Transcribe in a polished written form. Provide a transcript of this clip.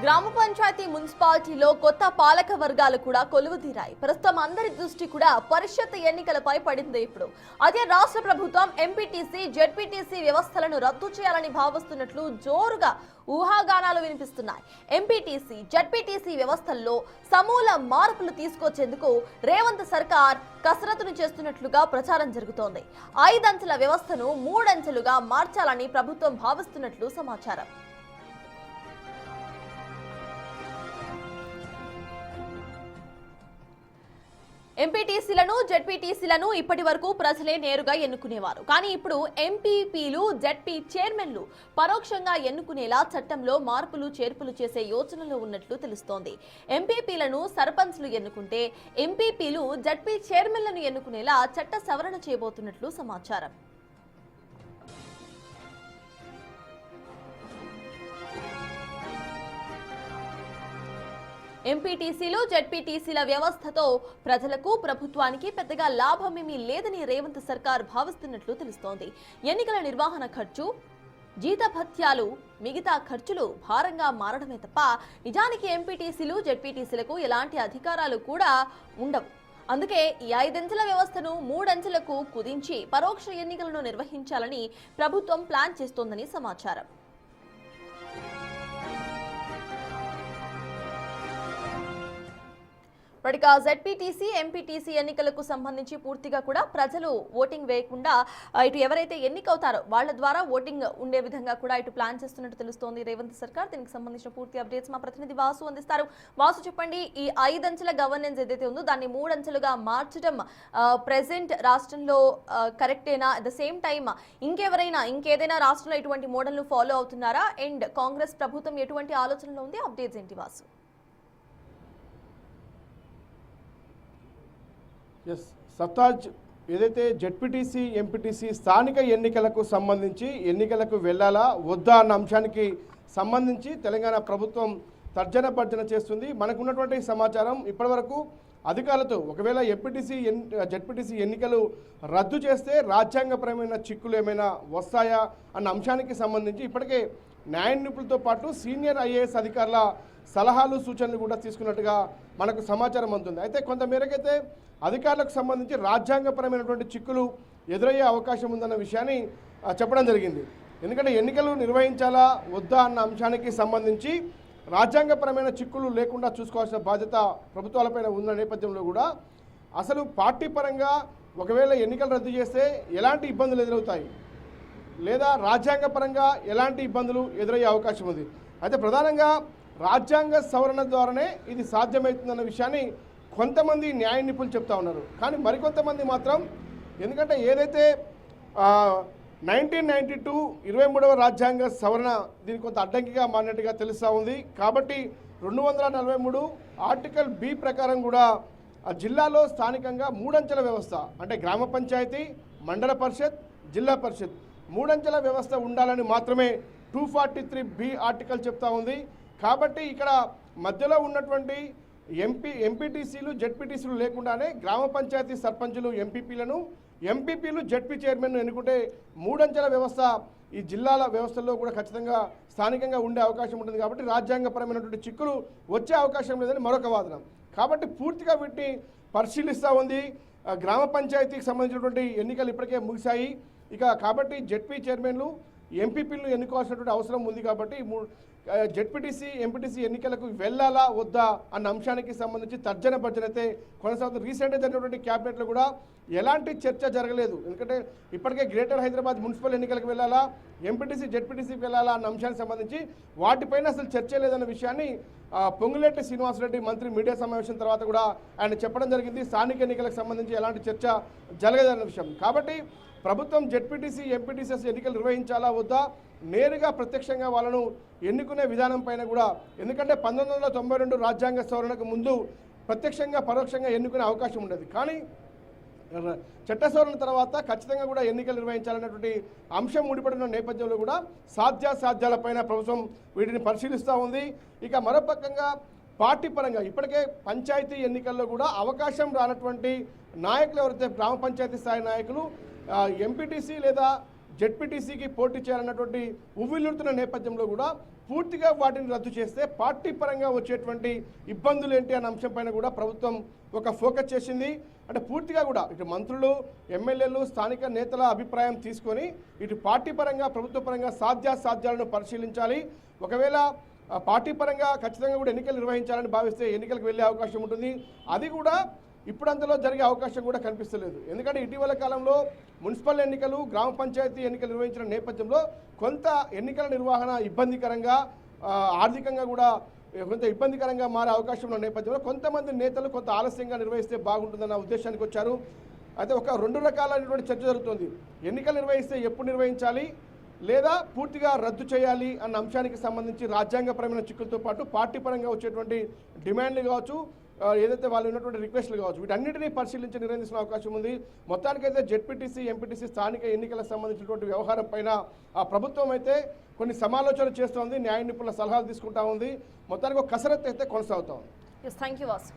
గ్రామ పంచాయతీ మున్సిపాలిటీలో కొత్త పాలక వర్గాలు కూడా కొలువుదీరాయి. ప్రస్తుతం అందరి దృష్టి కూడా పరిషత్ ఎన్నికలపై పడింది. ఇప్పుడు అదే రాష్ట్ర ప్రభుత్వం ఎంపీటీసీ, జెడ్పీటీసీ వ్యవస్థలను రద్దు చేయాలని భావిస్తున్నట్లు జోరుగా ఊహాగానాలు వినిపిస్తున్నాయి. ఎంపీటీసీ, జెడ్పీటీసీ వ్యవస్థల్లో సమూల మార్పులు తీసుకొచ్చేందుకు రేవంత్ సర్కార్ కసరత్తును చేస్తున్నట్లుగా ప్రచారం జరుగుతోంది. 5 అంచెల వ్యవస్థను 3 అంచెలుగా మార్చాలని ప్రభుత్వం భావిస్తున్నట్లు సమాచారం. ఎంపీటీసీలను, జెడ్పీటీసీలను ఇప్పటి వరకు ప్రజలే నేరుగా ఎన్నుకునేవారు. కానీ ఇప్పుడు ఎంపీపీలు, జెడ్పీ చైర్మన్లు పరోక్షంగా ఎన్నుకునేలా చట్టంలో మార్పులు చేర్పులు చేసే యోచనలో ఉన్నట్లు తెలుస్తోంది. ఎంపీపీలను సర్పంచ్లు ఎన్నుకుంటే ఎంపీపీలు, జెడ్పీ చైర్మన్లను ఎన్నుకునేలా చట్ట సవరణ చేయబోతున్నట్లు సమాచారం. ఎంపీటీసీలు, జెడ్పీటీసీల వ్యవస్థతో ప్రజలకు, ప్రభుత్వానికి పెద్దగా లాభమేమీ లేదని రేవంత్ సర్కార్ భావిస్తున్నట్లు తెలుస్తోంది. ఎన్నికల నిర్వహణ ఖర్చు, జీతభత్యాలు, మిగతా ఖర్చులు భారంగా మారడమే తప్ప నిజానికి ఎంపీటీసీలు, జెడ్పీటీసీలకు ఎలాంటి అధికారాలు కూడా ఉండవు. అందుకే ఈ 5 అంచెల వ్యవస్థను 3 అంచెలకు కుదించి పరోక్ష ఎన్నికలను నిర్వహించాలని ప్రభుత్వం ప్లాన్ చేస్తోందని సమాచారం. ఇక జెడ్పీటీసీ, ఎంపీటీసీ ఎన్నికలకు సంబంధించి పూర్తిగా కూడా ప్రజలు ఓటింగ్ వేయకుండా ఇటు ఎవరైతే ఎన్నికవుతారో వాళ్ళ ద్వారా ఓటింగ్ ఉండే విధంగా కూడా ఇటు ప్లాన్ చేస్తున్నట్టు తెలుస్తోంది రేవంత్ సర్కార్. దీనికి సంబంధించిన పూర్తి అప్డేట్స్ మా ప్రతినిధి వాసు అందిస్తారు. వాసు, చెప్పండి, ఈ 5 అంచెల గవర్నెన్స్ ఏదైతే ఉందో దాన్ని 3 అంచెలుగా మార్చడం ప్రెసెంట్ రాష్ట్రంలో కరెక్టేనా? అట్ ద సేమ్ టైమ్ ఇంకేదైనా రాష్ట్రంలో ఇటువంటి మోడల్ను ఫాలో అవుతున్నారా? అండ్ కాంగ్రెస్ ప్రభుత్వం ఎటువంటి ఆలోచనలో ఉంది? అప్డేట్స్ ఏంటి వాసు? ఎస్ సత్తాజ్, ఏదైతే జెడ్పీటీసీ, ఎంపీటీసీ స్థానిక ఎన్నికలకు సంబంధించి ఎన్నికలకు వెళ్ళాలా వద్దా అన్న అంశానికి సంబంధించి తెలంగాణ ప్రభుత్వం తర్జన భర్జన చేస్తుంది. మనకున్నటువంటి సమాచారం ఇప్పటివరకు అధికారులతో ఒకవేళ జెడ్పీటీసీ ఎన్నికలు రద్దు చేస్తే రాజ్యాంగపరమైన చిక్కులు ఏమైనా వస్తాయా అన్న అంశానికి సంబంధించి ఇప్పటికే న్యాయ నిపుణులతో పాటు సీనియర్ ఐఏఎస్ అధికారుల సలహాలు, సూచనలు కూడా తీసుకున్నట్టుగా మనకు సమాచారం అందుతుంది. అయితే కొంతమేరకైతే అధికారులకు సంబంధించి రాజ్యాంగపరమైనటువంటి చిక్కులు ఎదురయ్యే అవకాశం ఉందన్న విషయాన్ని చెప్పడం జరిగింది. ఎందుకంటే ఎన్నికలు నిర్వహించాలా వద్దా అన్న అంశానికి సంబంధించి రాజ్యాంగపరమైన చిక్కులు లేకుండా చూసుకోవాల్సిన బాధ్యత ప్రభుత్వాలపైన ఉన్న నేపథ్యంలో కూడా అసలు పార్టీ పరంగా ఒకవేళ ఎన్నికలు రద్దు చేస్తే ఎలాంటి ఇబ్బందులు ఎదురవుతాయి, లేదా రాజ్యాంగపరంగా ఎలాంటి ఇబ్బందులు ఎదురయ్యే అవకాశం ఉంది. అయితే ప్రధానంగా రాజ్యాంగ సవరణ ద్వారానే ఇది సాధ్యమవుతుందన్న విషయాన్ని కొంతమంది న్యాయ నిపుణులు చెప్తా ఉన్నారు. కానీ మరికొంతమంది మాత్రం ఎందుకంటే ఏదైతే 1992 23వ రాజ్యాంగ సవరణ దీనికి కొంత అడ్డంకిగా మారినట్టుగా తెలుస్తూ ఉంది. కాబట్టి 243 ఆర్టికల్ బి ప్రకారం కూడా ఆ జిల్లాలో స్థానికంగా 3 అంచెల వ్యవస్థ అంటే గ్రామ పంచాయతీ, మండల పరిషత్, జిల్లా పరిషత్ 3 అంచెల వ్యవస్థ ఉండాలని మాత్రమే 243 ఆర్టికల్ చెప్తా ఉంది. కాబట్టి ఇక్కడ మధ్యలో ఉన్నటువంటి ఎంపీటీసీలు, జెడ్పీటీసీలు లేకుండానే గ్రామ పంచాయతీ సర్పంచులు, ఎంపీపీలు, జెడ్పీ చైర్మన్ ఎన్నుకుంటే 3 అంచెల వ్యవస్థ ఈ జిల్లాల వ్యవస్థల్లో కూడా ఖచ్చితంగా స్థానికంగా ఉండే అవకాశం ఉంటుంది. కాబట్టి రాజ్యాంగపరమైనటువంటి చిక్కులు వచ్చే అవకాశం లేదని మరొక వాదన. కాబట్టి పూర్తిగా వీటిని పరిశీలిస్తూ ఉంది. గ్రామ పంచాయతీకి సంబంధించినటువంటి ఎన్నికలు ఇప్పటికే ముగిశాయి. కాబట్టి జెడ్పీ చైర్మన్లు, ఎంపీపీలను ఎన్నుకోవాల్సినటువంటి అవసరం ఉంది. కాబట్టి జెడ్పీటీసీ, ఎంపీటీసీ ఎన్నికలకు వెళ్ళాలా వద్దా అన్న అంశానికి సంబంధించి తర్జన భర్జన అయితే కొనసాగుతుంది. రీసెంట్గా జరిగినటువంటి క్యాబినెట్లో కూడా ఎలాంటి చర్చ జరగలేదు. ఎందుకంటే ఇప్పటికే గ్రేటర్ హైదరాబాద్ మున్సిపల్ ఎన్నికలకు వెళ్ళాలా, ఎంపీటీసీ, జెడ్పీటీసీకి వెళ్ళాలా అన్న అంశానికి సంబంధించి వాటిపైన అసలు చర్చ లేదన్న విషయాన్ని పొంగులేటి శ్రీనివాసరెడ్డి మంత్రి మీడియా సమావేశం తర్వాత కూడా ఆయన చెప్పడం జరిగింది. స్థానిక ఎన్నికలకు సంబంధించి ఎలాంటి చర్చ జరగదన్న విషయం. కాబట్టి ప్రభుత్వం జెడ్పీటీసీ, ఎంపీటీసీ ఎన్నికలు నిర్వహించాలా వద్దా, నేరుగా ప్రత్యక్షంగా వాళ్ళను ఎన్నుకునే విధానం పైన కూడా, ఎందుకంటే 1992 రాజ్యాంగ సవరణకు ముందు ప్రత్యక్షంగా పరోక్షంగా ఎన్నుకునే అవకాశం ఉండేది. కానీ చట్ట సవరణ తర్వాత ఖచ్చితంగా కూడా ఎన్నికలు నిర్వహించాలన్నటువంటి అంశం ముడిపడిన నేపథ్యంలో కూడా సాధ్యాసాధ్యాలపైన ప్రభుత్వం వీటిని పరిశీలిస్తూ ఉంది. ఇక మరోపక్కంగా పార్టీ పరంగా ఇప్పటికే పంచాయతీ ఎన్నికల్లో కూడా అవకాశం రానటువంటి నాయకులు ఎవరైతే గ్రామ పంచాయతీ స్థాయి నాయకులు ఎంపీటీసీ లేదా జెడ్పీటీసీకి పోటీ చేయాలన్నటువంటి ఉవ్విల్లుతున్న నేపథ్యంలో కూడా పూర్తిగా వాటిని రద్దు చేస్తే పార్టీ పరంగా వచ్చేటువంటి ఇబ్బందులు ఏంటి అనే అంశంపైన కూడా ప్రభుత్వం ఒక ఫోకస్ చేసింది. అంటే పూర్తిగా కూడా ఇటు మంత్రులు, ఎమ్మెల్యేలు, స్థానిక నేతల అభిప్రాయం తీసుకొని ఇటు పార్టీ పరంగా, ప్రభుత్వ పరంగా సాధ్యాసాధ్యాలను పరిశీలించాలి. ఒకవేళ పార్టీ పరంగా ఖచ్చితంగా కూడా ఎన్నికలు నిర్వహించాలని భావిస్తే ఎన్నికలకు వెళ్ళే అవకాశం ఉంటుంది. అది కూడా ఇప్పుడు అంతలో జరిగే అవకాశం కూడా కనిపిస్తలేదు. ఎందుకంటే ఇటీవల కాలంలో మున్సిపల్ ఎన్నికలు, గ్రామ పంచాయతీ ఎన్నికలు నిర్వహించిన నేపథ్యంలో కొంత ఎన్నికల నిర్వహణ ఇబ్బందికరంగా, ఆర్థికంగా కూడా కొంత ఇబ్బందికరంగా మారే అవకాశం ఉన్న నేపథ్యంలో కొంతమంది నేతలు కొంత ఆలస్యంగా నిర్వహిస్తే బాగుంటుందన్న ఉద్దేశానికి వచ్చారు. అయితే ఒక 2 రకాలైనటువంటి చర్చ జరుగుతుంది. ఎన్నికలు నిర్వహిస్తే ఎప్పుడు నిర్వహించాలి, లేదా పూర్తిగా రద్దు చేయాలి అన్న అంశానికి సంబంధించి రాజ్యాంగపరమైన చిక్కులతో పాటు పార్టీ పరంగా వచ్చేటువంటి డిమాండ్లు కావచ్చు, ఏదైతే వాళ్ళు ఉన్నటువంటి రిక్వెస్ట్లు కావచ్చు, వీటన్నిటినీ పరిశీలించి నిర్ణయించిన అవకాశం ఉంది. మొత్తానికైతే జెడ్పీటీసీ, ఎంపీటీసీ స్థానిక ఎన్నికలకు సంబంధించినటువంటి వ్యవహారం పైన ఆ ప్రభుత్వం అయితే కొన్ని సమాలోచనలు చేస్తూ ఉంది, న్యాయ నిపుణుల సలహాలు తీసుకుంటా ఉంది. మొత్తానికి ఒక కసరత్తు అయితే కొనసాగుతూ ఉంది. Thank you Vasu.